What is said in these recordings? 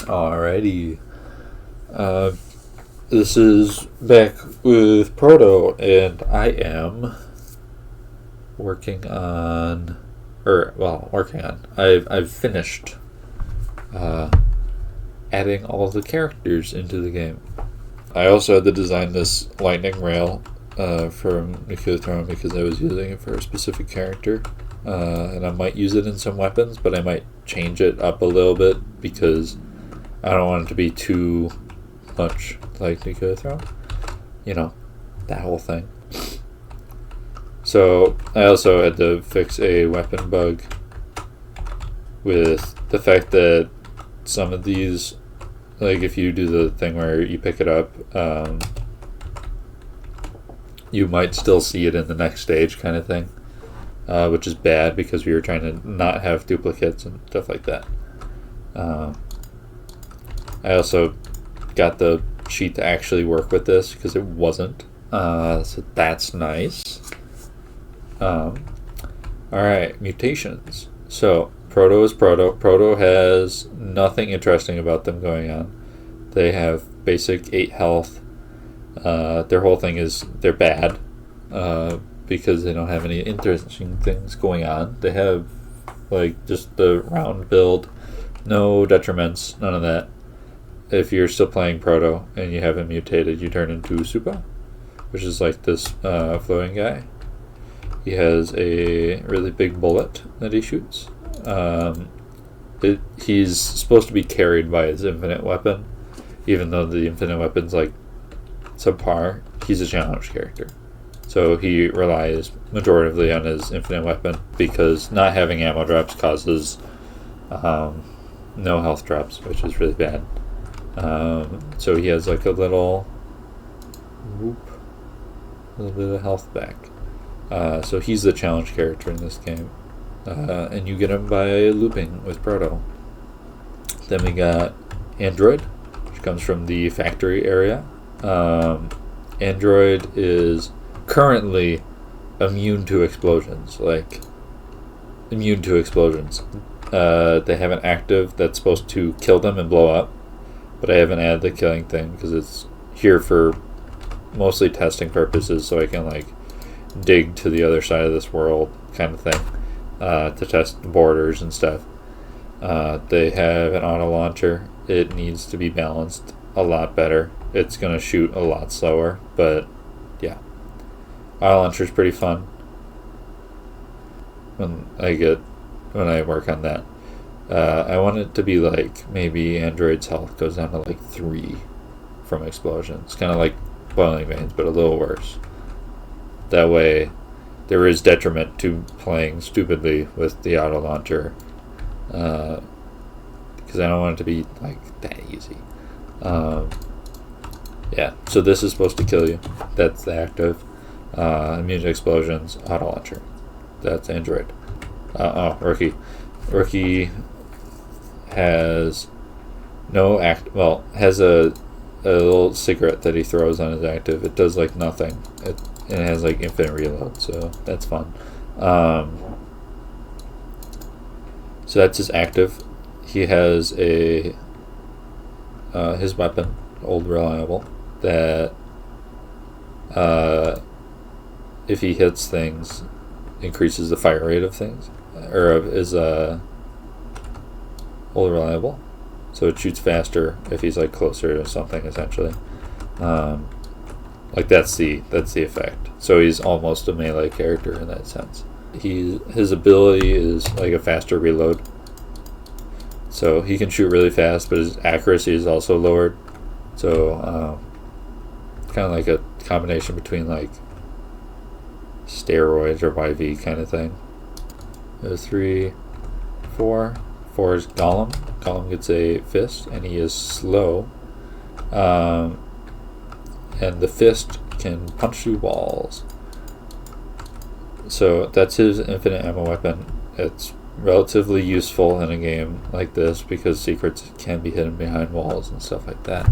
Alrighty. Uh, this is back with Proto, and I am working on, I've finished adding all the characters into the game. I also had to design this lightning rail from Nuclear Throne because I was using it for a specific character. And I might use it in some weapons, but I might change it up a little bit because I don't want it to be too much like Nuclear Throne. You know, that whole thing. So I also had to fix a weapon bug with the fact that some of these, like if you do the thing where you pick it up, you might still see it in the next stage kind of thing. Which is bad because we were trying to not have duplicates and stuff like that. I also got the sheet to actually work with this because it wasn't. So that's nice. Alright, mutations. So, Proto is Proto. Proto has nothing interesting about them going on. They have basic 8 health. Their whole thing is they're bad. Because they don't have any interesting things going on. They have like just the round build, no detriments, none of that. If you're still playing Proto and you haven't mutated, you turn into Supa, which is like this floating guy. He has a really big bullet that he shoots. He's supposed to be carried by his infinite weapon, even though the infinite weapon's like subpar. He's a challenge character. So he relies majoritively on his infinite weapon because not having ammo drops causes no health drops, which is really bad. So he has like a little bit of health back. So he's the challenge character in this game. And you get him by looping with Proto. Then we got Android, which comes from the factory area. Android is currently immune to explosions. They have an active that's supposed to kill them and blow up, but I haven't added the killing thing because it's here for mostly testing purposes, so I can like dig to the other side of this world kind of thing, to test the borders and stuff. They have an auto launcher. It needs to be balanced a lot better. It's going to shoot a lot slower, but yeah. Auto launcher is pretty fun when I work on that. I want it to be like maybe Android's health goes down to like 3 from explosions. Kind of like Boiling Veins, but a little worse. That way, there is detriment to playing stupidly with the auto launcher, because I don't want it to be like that easy. Yeah, so this is supposed to kill you. That's the active. Immune to explosions, auto launcher. That's Android. Rookie. Rookie has has a little cigarette that he throws on his active. It does like nothing. It has like infinite reload, so that's fun. So that's his active. He has his weapon, Old Reliable, that if he hits things, increases the fire rate of things, or of his Old Reliable, so it shoots faster if he's like closer to something, essentially. Like that's the effect. So he's almost a melee character in that sense. His ability is like a faster reload, so he can shoot really fast, but his accuracy is also lowered. So kind of like a combination between like steroids or YV kind of thing. 3, 4. 4 is Golem. Golem gets a fist, and he is slow. And the fist can punch through walls. So that's his infinite ammo weapon. It's relatively useful in a game like this because secrets can be hidden behind walls and stuff like that.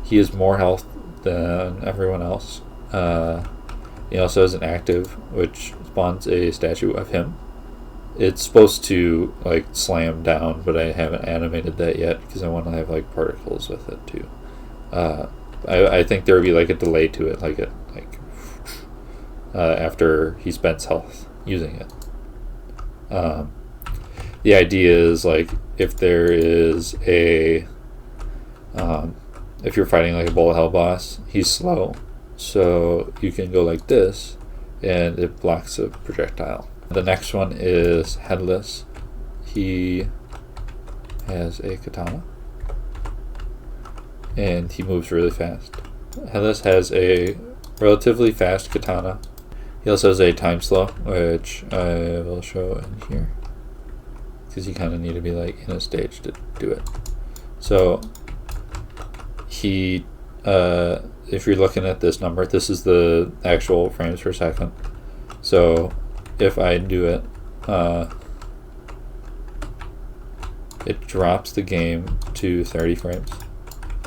He has more health than everyone else. He also has an active which spawns a statue of him It's supposed to like slam down, but I haven't animated that yet because I want to have like particles with it too. I think there would be like a delay to it, like after he spends health using it. The idea is like if there is a if you're fighting like a bullet hell boss, he's slow, so you can go like this and it blocks a projectile. The next one is Headless. He has a katana and he moves really fast. Headless has a relatively fast katana. He also has a time slow, which I will show in here because you kind of need to be like in a stage to do it. So he if you're looking at this number, this is the actual frames per second. So if I do it, it drops the game to 30 frames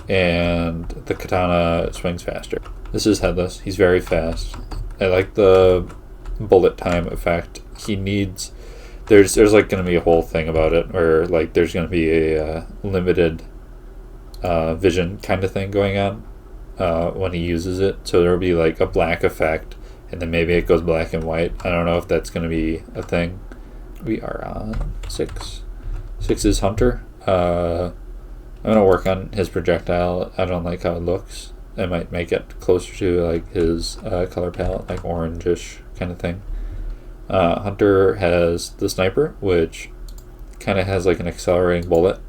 and the katana swings faster. This is Headless. He's very fast. I like the bullet time effect. He needs there's like going to be a whole thing about it where like there's going to be a limited vision kind of thing going on when he uses it, so there'll be like a black effect and then maybe it goes black and white. I don't know if that's going to be a thing. We are on 6 is Hunter. I'm going to work on his projectile. I don't like how it looks. I might make it closer to like his color palette, like orangish kind of thing. Hunter has the sniper, which kind of has like an accelerating bullet,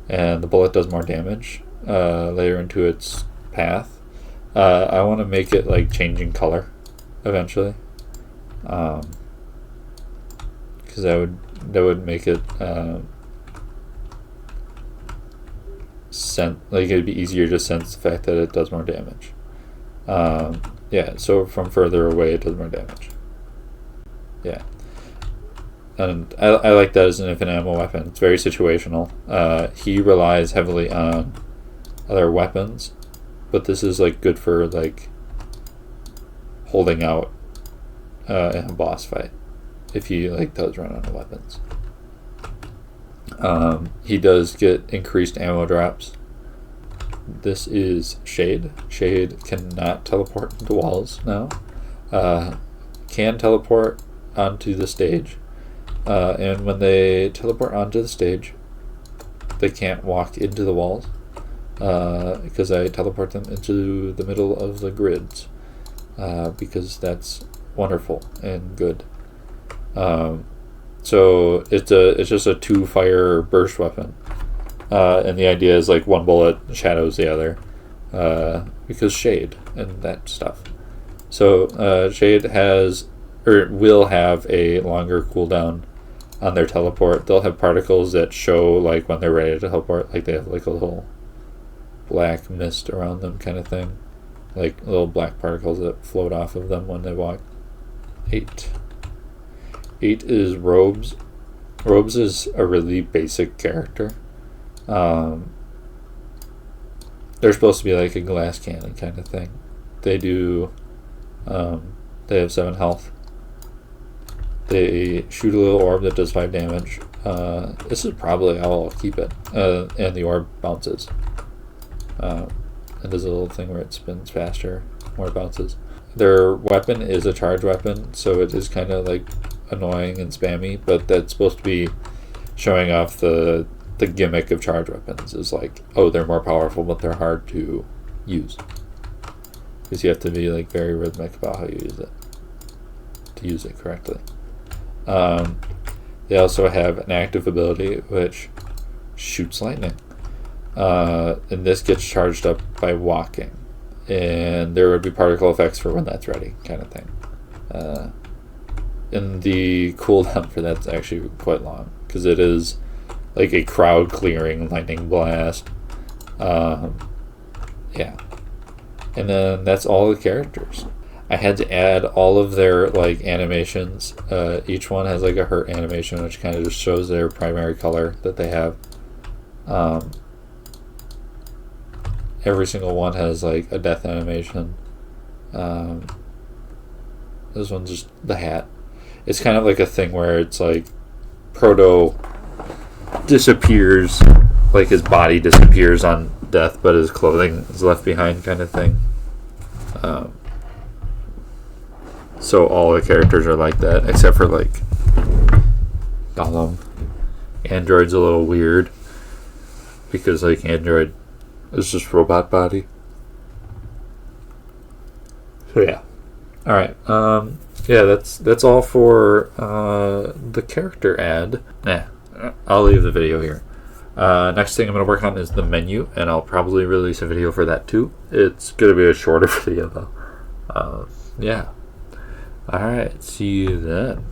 and the bullet does more damage later into its path. I want to make it like changing color eventually, because that would make it like it'd be easier to sense the fact that it does more damage. Yeah, so from further away it does more damage. Yeah, and I like that as an infinite ammo weapon. It's very situational. He relies heavily on other weapons, but this is like good for like holding out in a boss fight if he like does run out of weapons. He does get increased ammo drops. This is Shade. Shade cannot teleport into walls now. Can teleport onto the stage. And when they teleport onto the stage, they can't walk into the walls because I teleport them into the middle of the grids because that's wonderful and good. So it's just a 2-fire burst weapon, and the idea is like one bullet shadows the other because Shade and that stuff. So Shade has or will have a longer cooldown on their teleport. They'll have particles that show like when they're ready to teleport, like they have like a little black mist around them kind of thing, like little black particles that float off of them when they walk. 8 is Robes. Robes is a really basic character. They're supposed to be like a glass cannon kind of thing. They do they have 7 health. They shoot a little orb that does 5 damage. This is probably how I'll keep it. And the orb bounces. It does a little thing where it spins faster, more bounces. Their weapon is a charge weapon, so it is kind of like annoying and spammy, but that's supposed to be showing off the gimmick of charge weapons. Is like, oh, they're more powerful, but they're hard to use. Because you have to be like very rhythmic about how you use it to use it correctly. They also have an active ability which shoots lightning. And this gets charged up by walking. And there would be particle effects for when that's ready, kind of thing. And the cooldown for that's actually quite long, because it is like a crowd clearing lightning blast. Yeah. And then that's all the characters. I had to add all of their like animations. Each one has like a hurt animation, which kind of just shows their primary color that they have. Every single one has like a death animation. This one's just the hat. It's kind of like a thing where it's like Proto disappears, like his body disappears on death, but his clothing is left behind, kind of thing. So all the characters are like that, except for like Gollum. Android's a little weird because like Android is just robot body. So yeah. All right. Yeah, that's all for the character ad. I'll leave the video here. Next thing I'm going to work on is the menu, and I'll probably release a video for that too. It's going to be a shorter video though. Yeah. Alright, see you then.